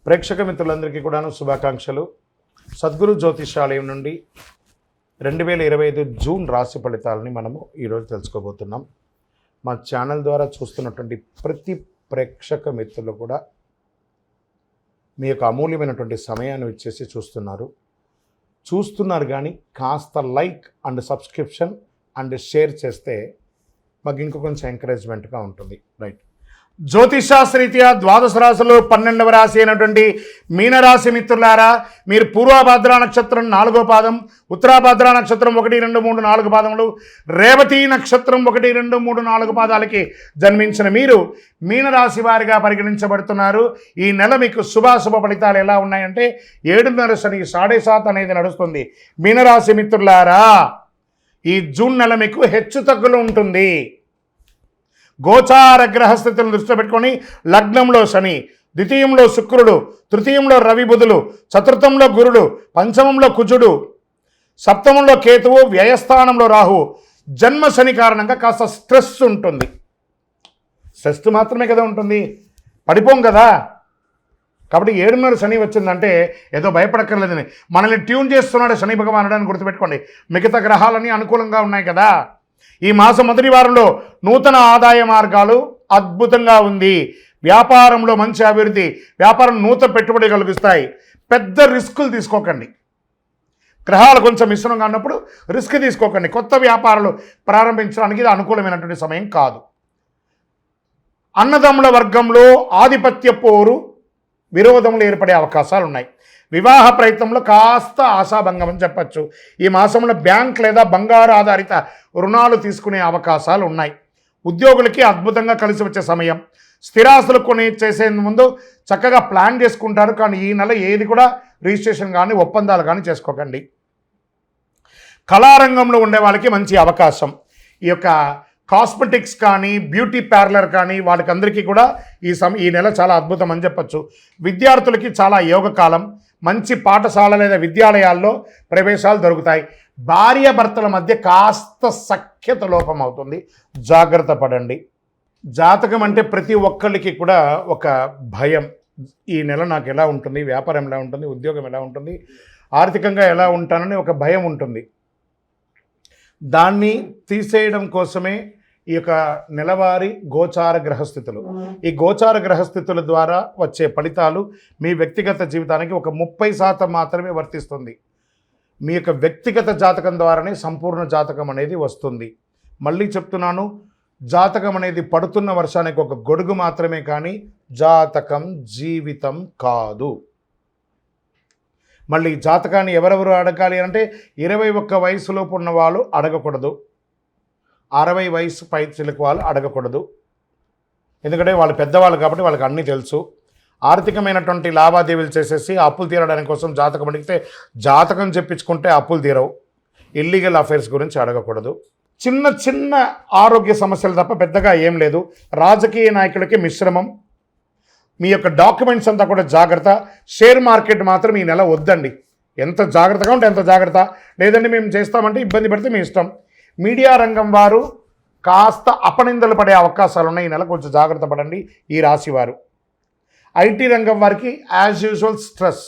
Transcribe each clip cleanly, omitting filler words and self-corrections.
ప్రేక్షక మిత్రులందరికీ కూడాను శుభాకాంక్షలు. సద్గురు జ్యోతిషాలయం నుండి 2025 జూన్ రాశి ఫలితాలని మనము ఈరోజు తెలుసుకోబోతున్నాం. మా ఛానల్ ద్వారా చూస్తున్నటువంటి ప్రతి ప్రేక్షక మిత్రులు కూడా మీ యొక్క అమూల్యమైనటువంటి సమయాన్ని ఇచ్చేసి చూస్తున్నారు కానీ కాస్త like and subscription and share చేస్తే మాకు ఇంకో కొంచెం ఎంకరేజ్మెంట్గా ఉంటుంది. రైట్, జ్యోతిషాస్త్రరీత్యా ద్వాదశ రాశులు 12వ రాశి అయినటువంటి మీనరాశి మిత్రులారా, మీరు పూర్వభద్ర నక్షత్రం 4వ పాదం, ఉత్తరాభద్ర నక్షత్రం 1, 2, 3, 4 పాదములు, రేవతి నక్షత్రం 1, 2, 3, 4 పాదాలకి జన్మించిన మీరు మీనరాశి వారిగా పరిగణించబడుతున్నారు. ఈ నెల మీకు శుభాశుభ ఫలితాలు ఎలా ఉన్నాయంటే 7.5 శని 7.5 అనేది నడుస్తుంది. మీనరాశి మిత్రులారా, ఈ జూన్ నెల మీకు హెచ్చు తగ్గులు ఉంటుంది. గోచార గ్రహస్థితులను దృష్టిలో పెట్టుకొని లగ్నంలో శని, ద్వితీయంలో శుక్రుడు, తృతీయంలో రవి బుధులు, చతుర్థంలో గురుడు, పంచమంలో కుజుడు, సప్తమంలో కేతువు, వ్యయస్థానంలో రాహువు. జన్మ శని కారణంగా కాస్త స్ట్రెస్ ఉంటుంది. స్ట్రెస్ మాత్రమే కదా ఉంటుంది, పడిపోం కదా. కాబట్టి 7.5 శని వచ్చిందంటే ఏదో భయపడక్కర్లేదని మనల్ని ట్యూన్ చేస్తున్నాడు శని భగవానుడు అని గుర్తుపెట్టుకోండి. మిగతా గ్రహాలన్నీ అనుకూలంగా ఉన్నాయి కదా. ఈ మాసం మొదటి వారంలో నూతన ఆదాయ మార్గాలు అద్భుతంగా ఉంది. వ్యాపారంలో మంచి అభివృద్ధి, వ్యాపారం నూతన పెట్టుబడి కలిగిస్తాయి. పెద్ద రిస్కులు తీసుకోకండి. గ్రహాలు కొంచెం మిశ్రమంగా ఉన్నప్పుడు రిస్క్ తీసుకోకండి. కొత్త వ్యాపారాలు ప్రారంభించడానికి ఇది అనుకూలమైనటువంటి సమయం కాదు. అన్నదమ్ముల వర్గంలో ఆధిపత్య పోరు, విరోధములు ఏర్పడే అవకాశాలు ఉన్నాయి. వివాహ ప్రయత్నంలో కాస్త ఆశాభంగం అని చెప్పచ్చు. ఈ మాసంలో బ్యాంక్ లేదా బంగారు ఆధారిత రుణాలు తీసుకునే అవకాశాలు ఉన్నాయి. ఉద్యోగులకి అద్భుతంగా కలిసి వచ్చే సమయం. స్థిరాస్తులు చేసే ముందు చక్కగా ప్లాన్ చేసుకుంటారు, కానీ ఈ నెల ఏది కూడా రిజిస్ట్రేషన్ కానీ ఒప్పందాలు కానీ చేసుకోకండి. కళారంగంలో ఉండే వాళ్ళకి మంచి అవకాశం. ఈ యొక్క కాస్మెటిక్స్ కానీ బ్యూటీ పార్లర్ కానీ వాళ్ళకందరికీ కూడా ఈ నెల చాలా అద్భుతం అని చెప్పచ్చు. విద్యార్థులకి చాలా యోగకాలం. మంచి పాఠశాల లేదా విద్యాలయాల్లో ప్రవేశాలు దొరుకుతాయి. భార్యాభర్తల మధ్య కాస్త సఖ్యత లోపం అవుతుంది, జాగ్రత్త పడండి. జాతకం అంటే ప్రతి ఒక్కరికి కూడా ఒక భయం. ఈ నెల నాకు ఎలా ఉంటుంది, వ్యాపారం ఎలా ఉంటుంది, ఉద్యోగం ఎలా ఉంటుంది, ఆర్థికంగా ఎలా ఉంటానని ఒక భయం ఉంటుంది. దాన్ని తీసేయడం కోసమే ఈ యొక్క నెలవారీ గోచార గ్రహస్థితులు. ఈ గోచార గ్రహస్థితుల ద్వారా వచ్చే ఫలితాలు మీ వ్యక్తిగత జీవితానికి ఒక 30% మాత్రమే వర్తిస్తుంది. మీ యొక్క వ్యక్తిగత జాతకం ద్వారానే సంపూర్ణ జాతకం అనేది వస్తుంది. మళ్ళీ చెప్తున్నాను, జాతకం అనేది పడుతున్న వర్షానికి ఒక గొడుగు మాత్రమే, కానీ జాతకం జీవితం కాదు. మళ్ళీ జాతకాన్ని ఎవరెవరు అడగాలి అంటే 21 వయసులోపు ఉన్న వాళ్ళు అడగకూడదు, 60 వయసు పై చిలుకు వాళ్ళు అడగకూడదు. ఎందుకంటే వాళ్ళు పెద్దవాళ్ళు కాబట్టి వాళ్ళకి అన్నీ తెలుసు. ఆర్థికమైనటువంటి లావాదేవీలు చేసేసి అప్పులు తీరడానికి కోసం జాతకం అడిగితే జాతకం చెప్పించుకుంటే అప్పులు తీరవు. ఇల్లీగల్ అఫైర్స్ గురించి అడగకూడదు. చిన్న చిన్న ఆరోగ్య సమస్యలు తప్ప పెద్దగా ఏం లేదు. రాజకీయ నాయకులకి మిశ్రమం. మీ యొక్క డాక్యుమెంట్స్ అంతా కూడా జాగ్రత్త. షేర్ మార్కెట్ మాత్రం ఈ నెల వద్దండి. ఎంత జాగ్రత్తగా ఉంటే ఎంత జాగ్రత్త. లేదండి మేము చేస్తామంటే ఇబ్బంది పడితే మీ ఇష్టం. మీడియా రంగం వారు కాస్త అపనిందలు పడే అవకాశాలు ఉన్నాయి. ఈ నెల కొంచెం జాగ్రత్త పడండి ఈ రాశి వారు. ఐటీ రంగం వారికి యాజ్ యూజువల్ స్ట్రెస్.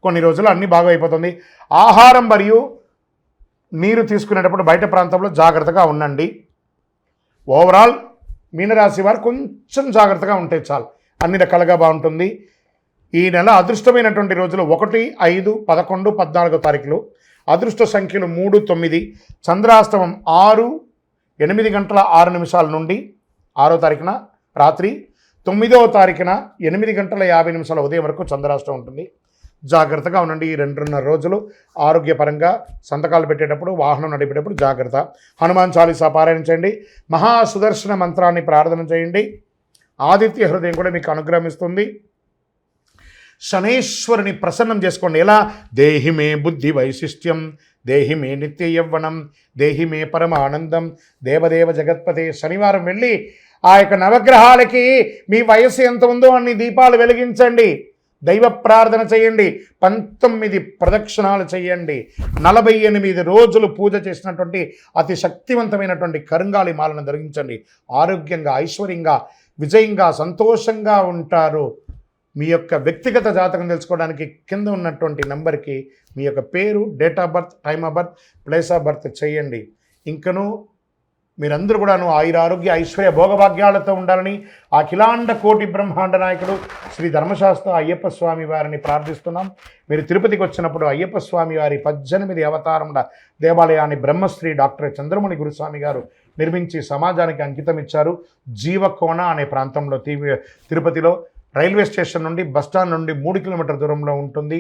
కొన్ని రోజులు అన్నీ బాగా అయిపోతుంది. ఆహారం మరియు నీరు తీసుకునేటప్పుడు బయట ప్రాంతంలో జాగ్రత్తగా ఉండండి. ఓవరాల్ మీనరాశి వారు కొంచెం జాగ్రత్తగా ఉంటే చాలు, అన్ని రకాలుగా బాగుంటుంది. ఈ నెల అదృష్టమైనటువంటి రోజులు 1, 5, 11, 14 తారీఖులు. అదృష్ట సంఖ్యలు 3, 9. చంద్రాష్టమం 6, 8 గంటల 6 నిమిషాల నుండి 6వ తారీఖున రాత్రి, 9వ తారీఖున 8 గంటల 50 నిమిషాల ఉదయం వరకు చంద్రాష్టమం ఉంటుంది. జాగ్రత్తగా ఉండండి. ఈ 2.5 రోజులు ఆరోగ్యపరంగా సంతకాలు పెట్టేటప్పుడు, వాహనం నడిపేటప్పుడు జాగ్రత్త. హనుమాన్ చాలీసా పారాయణ చేయండి. మహాసుదర్శన మంత్రాన్ని ప్రార్థన చేయండి. ఆదిత్య హృదయం కూడా మీకు అనుగ్రహిస్తుంది. శనేశ్వరుని ప్రసన్నం చేసుకోండి. ఎలా? దేహి మే బుద్ధి వైశిష్ట్యం, దేహి మే నిత్య యవ్వనం, దేహి మే పరమ ఆనందం, దేవదేవ జగత్పతే. శనివారం వెళ్ళి ఆ యొక్క నవగ్రహాలకి మీ వయస్సు ఎంత ఉందో అన్ని దీపాలు వెలిగించండి. దైవ ప్రార్థన చేయండి. 19 ప్రదక్షిణాలు చేయండి. 48 రోజులు పూజ చేసినటువంటి అతి శక్తివంతమైనటువంటి కరుంగాలి మాలను ధరించండి. ఆరోగ్యంగా, ఐశ్వర్యంగా, విజయంగా, సంతోషంగా ఉంటారు. మీ యొక్క వ్యక్తిగత జాతకం తెలుసుకోవడానికి కింద ఉన్నటువంటి నెంబర్కి మీ యొక్క పేరు, date of birth, time of birth, place of birth చేయండి. ఇంకను మీరందరూ కూడాను ఆయురారోగ్య ఐశ్వర్య భోగభాగ్యాలతో ఉండాలని అఖిలాండ కోటి బ్రహ్మాండ నాయకుడు శ్రీ ధర్మశాస్త్ర అయ్యప్ప స్వామి వారిని ప్రార్థిస్తున్నాం. మీరు తిరుపతికి వచ్చినప్పుడు అయ్యప్ప స్వామి వారి 18 అవతారముల దేవాలయాన్ని బ్రహ్మశ్రీ డాక్టర్ చంద్రమణి గురుస్వామి గారు నిర్మించి సమాజానికి అంకితం ఇచ్చారు. జీవకోణ అనే ప్రాంతంలో తిరుపతిలో రైల్వే స్టేషన్ నుండి బస్టాండ్ నుండి 3 కిలోమీటర్ల దూరంలో ఉంటుంది.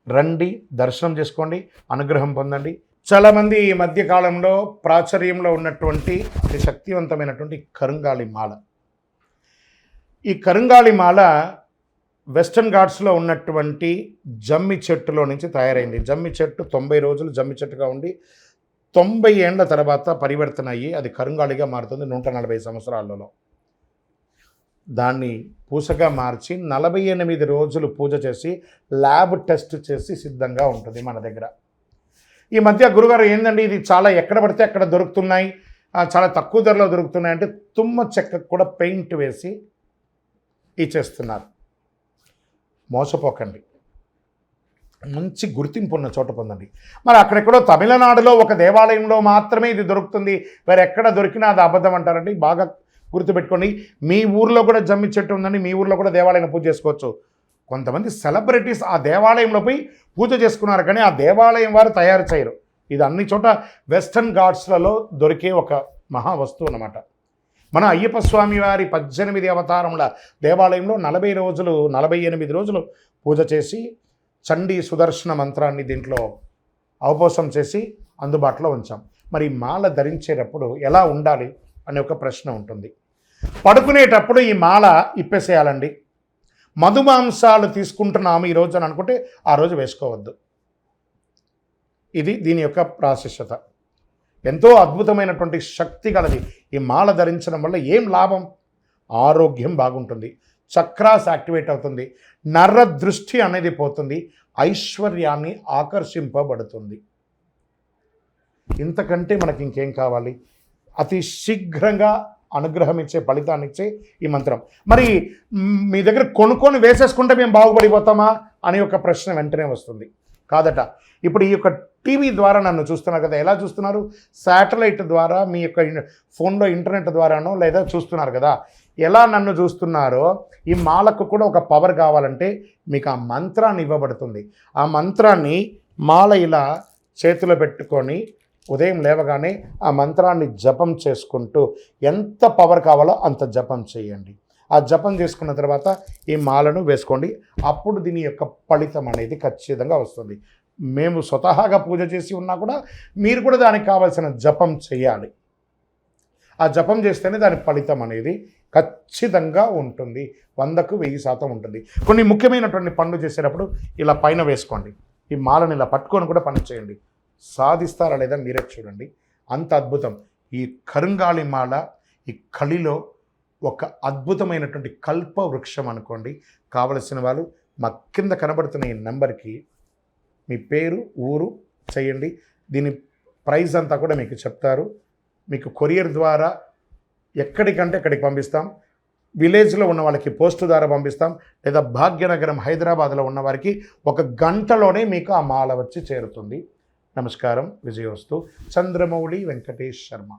రండి, దర్శనం చేసుకోండి, అనుగ్రహం పొందండి. చాలామంది ఈ మధ్యకాలంలో ప్రాచుర్యంలో ఉన్నటువంటి అతి శక్తివంతమైనటువంటి కరుంగాళి మాల. ఈ కరుంగాళి మాల వెస్టర్న్ ఘాట్స్లో ఉన్నటువంటి జమ్మి చెట్టులో నుంచి తయారైంది. జమ్మి చెట్టు 90 రోజులు జమ్మి చెట్టుగా ఉండి 90 ఏండ్ల తర్వాత పరివర్తన అయ్యి అది కరుంగాళిగా మారుతుంది 140 సంవత్సరాలలో. దాన్ని పూసగా మార్చి 48 రోజులు పూజ చేసి ల్యాబ్ టెస్ట్ చేసి సిద్ధంగా ఉంటుంది మన దగ్గర. ఈ మధ్య గురుగారు ఏందండి ఇది చాలా ఎక్కడ పడితే అక్కడ దొరుకుతున్నాయి, చాలా తక్కువ ధరలో దొరుకుతున్నాయి అంటే తుమ్మ చెక్కకు కూడా పెయింట్ వేసి ఇచ్చేస్తున్నారు. మోసపోకండి, మంచి గుర్తింపు ఉన్న చోట పొందండి. మరి అక్కడెక్కడో తమిళనాడులో ఒక దేవాలయంలో మాత్రమే ఇది దొరుకుతుంది, వేరే ఎక్కడ దొరికినా అది అబద్ధం అంటారండి. బాగా గుర్తుపెట్టుకోండి. మీ ఊర్లో కూడా జమ్మి చెట్టు ఉందండి, మీ ఊర్లో కూడా దేవాలయం పూజ చేసుకోవచ్చు. కొంతమంది సెలబ్రిటీస్ ఆ దేవాలయంలో పోయి పూజ చేసుకున్నారు, కానీ ఆ దేవాలయం వారు తయారు చేయరు. ఇది అన్ని చోట వెస్టర్న్ ఘాట్స్లలో దొరికే ఒక మహా వస్తువు అన్నమాట. మన అయ్యప్ప స్వామి వారి 18 అవతారముల దేవాలయంలో 48 రోజులు పూజ చేసి చండీ సుదర్శన మంత్రాన్ని దీంట్లో అవపోసం చేసి అందుబాటులో ఉంచాం. మరి మాల ధరించేటప్పుడు ఎలా ఉండాలి అనే ఒక ప్రశ్న ఉంటుంది. పడుకునేటప్పుడు ఈ మాల ఇప్పేసేయాలండి. మధుమాంసాలు తీసుకుంటున్నాము ఈరోజు అని అనుకుంటే ఆ రోజు వేసుకోవద్దు. ఇది దీని యొక్క ప్రాశస్యత. ఎంతో అద్భుతమైనటువంటి శక్తి కలది. ఈ మాల ధరించడం వల్ల ఏం లాభం? ఆరోగ్యం బాగుంటుంది, చక్రాస్ యాక్టివేట్ అవుతుంది, నర్ర దృష్టి అనేది పోతుంది, ఐశ్వర్యాన్ని ఆకర్షింపబడుతుంది. ఇంతకంటే మనకి ఇంకేం కావాలి? అతి శీఘ్రంగా అనుగ్రహం ఇచ్చే, ఫలితాన్ని ఇచ్చే ఈ మంత్రం. మరి మీ దగ్గర కొనుక్కొని వేసేసుకుంటే మేము బాగుపడిపోతామా అని ఒక ప్రశ్న వెంటనే వస్తుంది. కాదట. ఇప్పుడు ఈ యొక్క టీవీ ద్వారా నన్ను చూస్తున్నారు కదా, ఎలా చూస్తున్నారు? శాటిలైట్ ద్వారా మీ యొక్క ఫోన్లో ఇంటర్నెట్ ద్వారానో లేదా చూస్తున్నారు కదా. ఎలా నన్ను చూస్తున్నారో ఈ మాలకు కూడా ఒక పవర్ కావాలంటే మీకు ఆ మంత్రాన్ని ఇవ్వబడుతుంది. ఆ మంత్రాన్ని మాల ఇలా చేతిలో పెట్టుకొని ఉదయం లేవగానే ఆ మంత్రాన్ని జపం చేసుకుంటూ ఎంత పవర్ కావాలో అంత జపం చేయండి. ఆ జపం చేసుకున్న తర్వాత ఈ మాలను వేసుకోండి. అప్పుడు దీని యొక్క ఫలితం అనేది ఖచ్చితంగా వస్తుంది. మేము స్వతహాగా పూజ చేసి ఉన్నా కూడా మీరు కూడా దానికి కావాల్సిన జపం చేయాలి. ఆ జపం చేస్తేనే దాని ఫలితం అనేది ఖచ్చితంగా ఉంటుంది. 100కు 1000% ఉంటుంది. కొన్ని ముఖ్యమైనటువంటి పనులు చేసేటప్పుడు ఇలా పైన వేసుకోండి. ఈ మాలను ఇలా పట్టుకొని కూడా పని చేయండి. సాధిస్తారా లేదా మీరే చూడండి. అంత అద్భుతం. ఈ కరుంగాళి మాల ఈ కలిలో ఒక అద్భుతమైనటువంటి కల్ప వృక్షం అనుకోండి. కావలసిన వాళ్ళు మా కింద కనబడుతున్న ఈ నెంబర్కి మీ పేరు, ఊరు చేయండి. దీని ప్రైస్ అంతా కూడా మీకు చెప్తారు. మీకు కొరియర్ ద్వారా ఎక్కడికంటే అక్కడికి పంపిస్తాం. విలేజ్లో ఉన్న వాళ్ళకి పోస్ట్ ద్వారా పంపిస్తాం. లేదా భాగ్యనగరం హైదరాబాద్లో ఉన్న వారికి 1 గంటలోనే మీకు ఆ మాల వచ్చి చేరుతుంది. నమస్కారం. విజయోస్తు. చంద్రమౌళి వెంకటేష్ శర్మ.